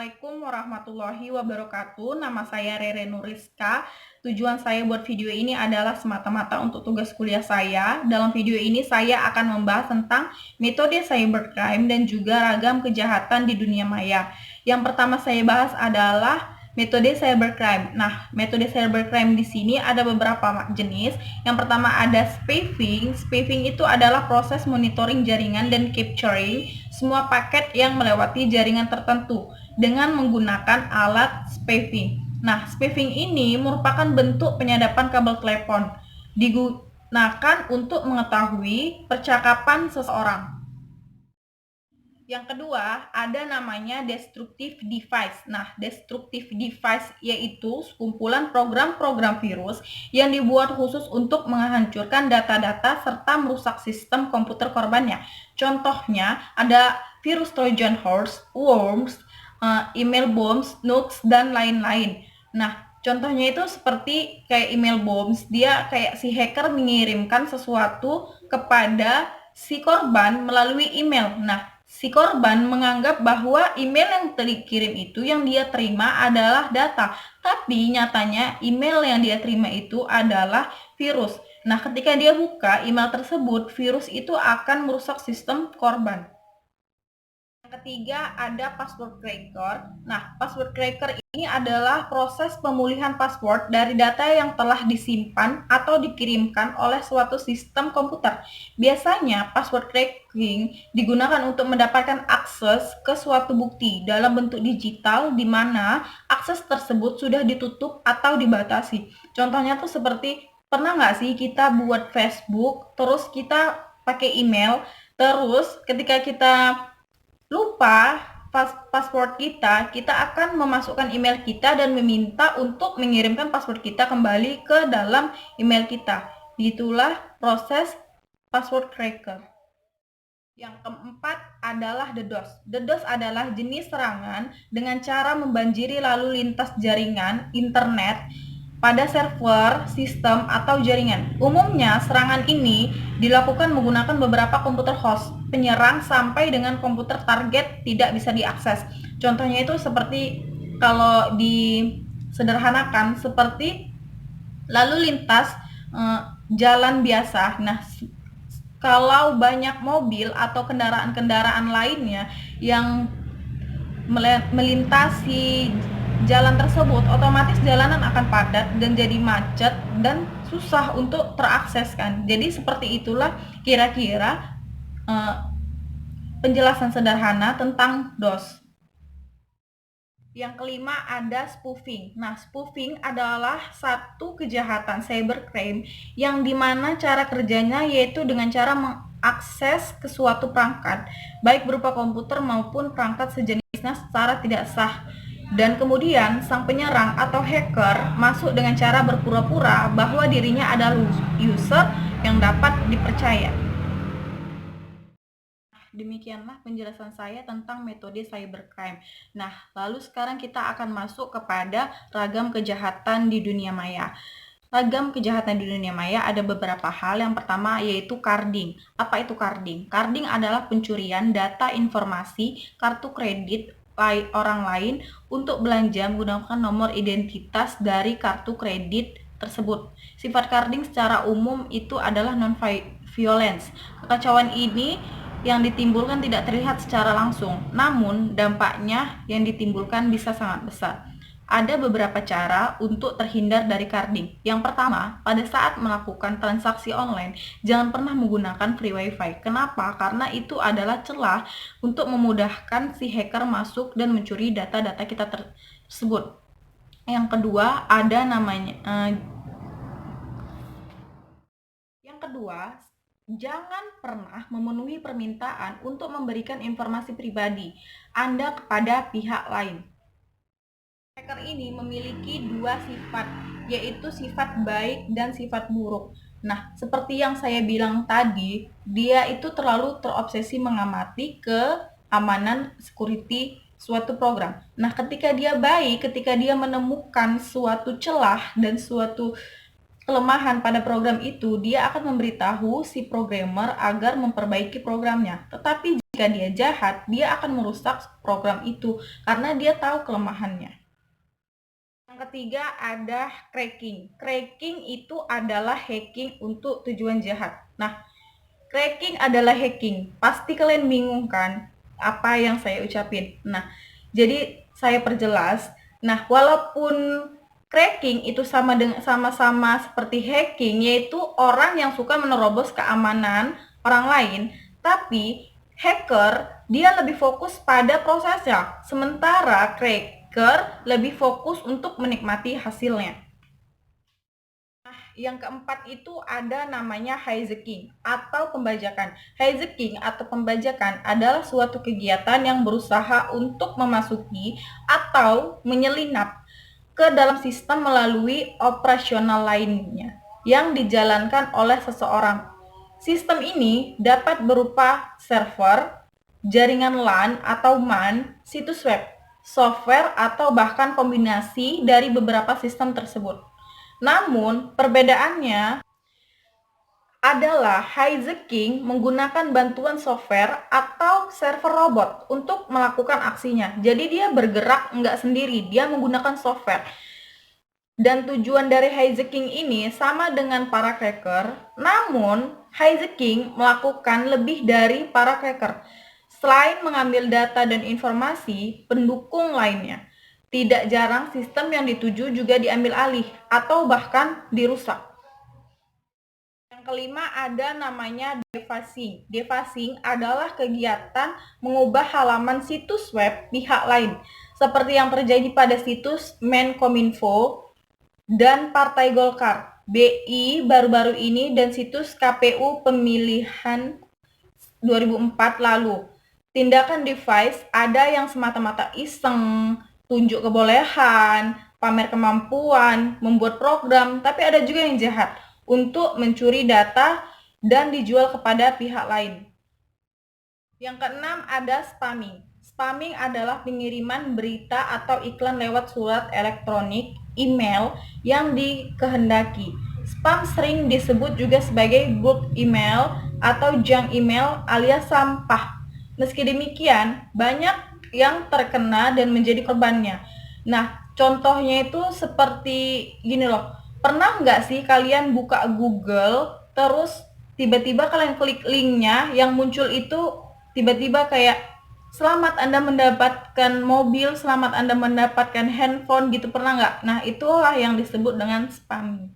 Assalamualaikum warahmatullahi wabarakatuh. Nama saya Rere Nuriska. Tujuan saya buat video ini adalah semata-mata untuk tugas kuliah saya. Dalam video ini saya akan membahas tentang metode cybercrime dan juga ragam kejahatan di dunia maya. Yang pertama saya bahas adalah metode cybercrime. Nah, metode cybercrime di sini ada beberapa jenis. Yang pertama ada spoofing. Spoofing itu adalah proses monitoring jaringan dan capturing semua paket yang melewati jaringan tertentu dengan menggunakan alat spoofing. Nah, spoofing ini merupakan bentuk penyadapan kabel telepon, digunakan untuk mengetahui percakapan seseorang. Yang kedua, ada namanya destructive device. Nah, destructive device yaitu kumpulan program-program virus yang dibuat khusus untuk menghancurkan data-data serta merusak sistem komputer korbannya. Contohnya ada virus Trojan horse, worms, email bombs, nukes, dan lain-lain. Nah, contohnya itu seperti kayak email bombs, dia kayak si hacker mengirimkan sesuatu kepada si korban melalui email. Nah, si korban menganggap bahwa email yang dikirim itu yang dia terima adalah data, tapi nyatanya email yang dia terima itu adalah virus. Nah, ketika dia buka email tersebut, virus itu akan merusak sistem korban. Yang ketiga ada password cracker. Nah, password cracker ini adalah proses pemulihan password dari data yang telah disimpan atau dikirimkan oleh suatu sistem komputer. Biasanya password cracking digunakan untuk mendapatkan akses ke suatu bukti dalam bentuk digital di mana akses tersebut sudah ditutup atau dibatasi. Contohnya tuh seperti, pernah nggak sih kita buat Facebook, terus kita pakai email, terus ketika kita lupa password kita akan memasukkan email kita dan meminta untuk mengirimkan password kita kembali ke dalam email kita. Itulah proses password cracker. Yang keempat adalah DDoS. DDoS adalah jenis serangan dengan cara membanjiri lalu lintas jaringan internet pada server, sistem, atau jaringan. Umumnya, serangan ini dilakukan menggunakan beberapa komputer host. Penyerang sampai dengan komputer target tidak bisa diakses. Contohnya itu seperti kalau disederhanakan seperti lalu lintas jalan biasa. Nah, kalau banyak mobil atau kendaraan-kendaraan lainnya yang melintasi jalan tersebut, otomatis jalanan akan padat dan jadi macet dan susah untuk terakses kan. Jadi seperti itulah kira-kira penjelasan sederhana tentang DOS. Yang kelima ada spoofing. Nah, spoofing adalah satu kejahatan cybercrime yang dimana cara kerjanya yaitu dengan cara mengakses ke suatu perangkat, baik berupa komputer maupun perangkat sejenisnya secara tidak sah. Dan kemudian sang penyerang atau hacker masuk dengan cara berpura-pura bahwa dirinya adalah user yang dapat dipercaya. Demikianlah penjelasan saya tentang metode cybercrime. Nah, lalu sekarang kita akan masuk kepada ragam kejahatan di dunia maya. Ragam kejahatan di dunia maya ada beberapa hal. Yang pertama yaitu carding. Apa itu carding? Carding adalah pencurian data informasi kartu kredit orang lain untuk belanja menggunakan nomor identitas dari kartu kredit tersebut. Sifat carding secara umum itu adalah non-violence. Kekacauan ini yang ditimbulkan tidak terlihat secara langsung, namun dampaknya yang ditimbulkan bisa sangat besar. Ada beberapa cara untuk terhindar dari carding. Yang pertama, pada saat melakukan transaksi online, jangan pernah menggunakan free wifi. Kenapa? Karena itu adalah celah untuk memudahkan si hacker masuk dan mencuri data-data kita tersebut. Yang kedua, jangan pernah memenuhi permintaan untuk memberikan informasi pribadi Anda kepada pihak lain. Hacker ini memiliki dua sifat, yaitu sifat baik dan sifat buruk. Nah, seperti yang saya bilang tadi, dia itu terlalu terobsesi mengamati keamanan security suatu program. Nah, ketika dia baik, ketika dia menemukan suatu celah dan suatu kelemahan pada program itu, dia akan memberitahu si programmer agar memperbaiki programnya. Tetapi jika dia jahat, dia akan merusak program itu karena dia tahu kelemahannya. Yang ketiga ada cracking. Cracking itu adalah hacking untuk tujuan jahat. Nah, cracking adalah hacking. Pasti kalian bingung kan apa yang saya ucapin. Nah, jadi saya perjelas. Nah, walaupun cracking itu sama-sama seperti hacking, yaitu orang yang suka menerobos keamanan orang lain, tapi hacker dia lebih fokus pada prosesnya, sementara cracker lebih fokus untuk menikmati hasilnya. Yang keempat itu ada namanya hijacking atau pembajakan. Hijacking atau pembajakan adalah suatu kegiatan yang berusaha untuk memasuki atau menyelinap ke dalam sistem melalui operasional lainnya yang dijalankan oleh seseorang. Sistem ini dapat berupa server, jaringan LAN atau MAN, situs web, software, atau bahkan kombinasi dari beberapa sistem tersebut. Namun, perbedaannya adalah hijacking menggunakan bantuan software atau server robot untuk melakukan aksinya. Jadi dia bergerak nggak sendiri, dia menggunakan software. Dan tujuan dari hijacking ini sama dengan para cracker, namun hijacking melakukan lebih dari para cracker. Selain mengambil data dan informasi pendukung lainnya, tidak jarang sistem yang dituju juga diambil alih atau bahkan dirusak. Yang kelima ada namanya defacing. Defacing adalah kegiatan mengubah halaman situs web pihak lain, seperti yang terjadi pada situs Menkominfo dan Partai Golkar, BI baru-baru ini, dan situs KPU pemilihan 2004 lalu. Tindakan device ada yang semata-mata iseng, tunjuk kebolehan, pamer kemampuan, membuat program, tapi ada juga yang jahat untuk mencuri data dan dijual kepada pihak lain. Yang keenam ada spamming. Spamming adalah pengiriman berita atau iklan lewat surat elektronik, email yang dikehendaki. Spam sering disebut juga sebagai bulk email atau junk email alias sampah. Meski demikian, banyak yang terkena dan menjadi korbannya. Nah, contohnya itu seperti gini loh. Pernah nggak sih kalian buka Google, terus tiba-tiba kalian klik linknya, yang muncul itu tiba-tiba kayak selamat Anda mendapatkan mobil, selamat Anda mendapatkan handphone gitu, pernah nggak? Nah, itulah yang disebut dengan spamming.